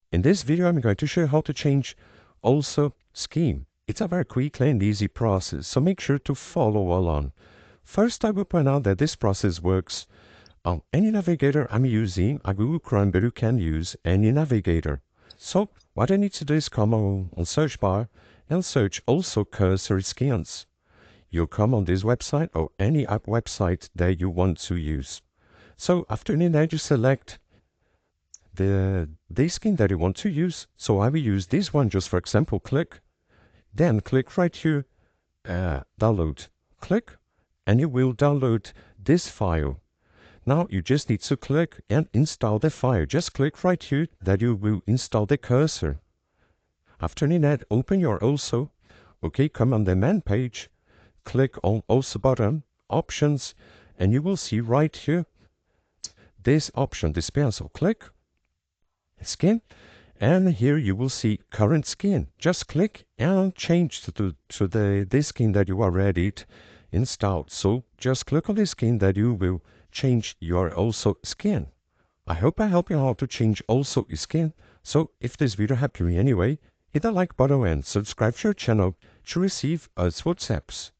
In this video, I'm going to show you how to change also scheme. It's a very quick and easy process, so make sure to follow along. First, I will point out that this process works on any navigator I'm using. I Google Chrome, but you can use any navigator. So what I need to do is come on search bar and search also cursor skins. You'll come on this website or any app website that you want to use. So after that, you select the skin that you want to use. So I will use this one just for example, then click right here, download, click, and you will download this file. Now you just need to click and install the file. Just click right here that you will install the cursor. After that, open your also, okay, come on the main page, click on also button, options, and you will see right here, this option, this pencil, click, skin, and here you will see current skin. Just click and change to the skin that you already installed. So just click on the skin that you will change your also skin. I hope I help you how to change also skin. So if this video helped you in any way, hit the like button and subscribe to our channel to receive us WhatsApps.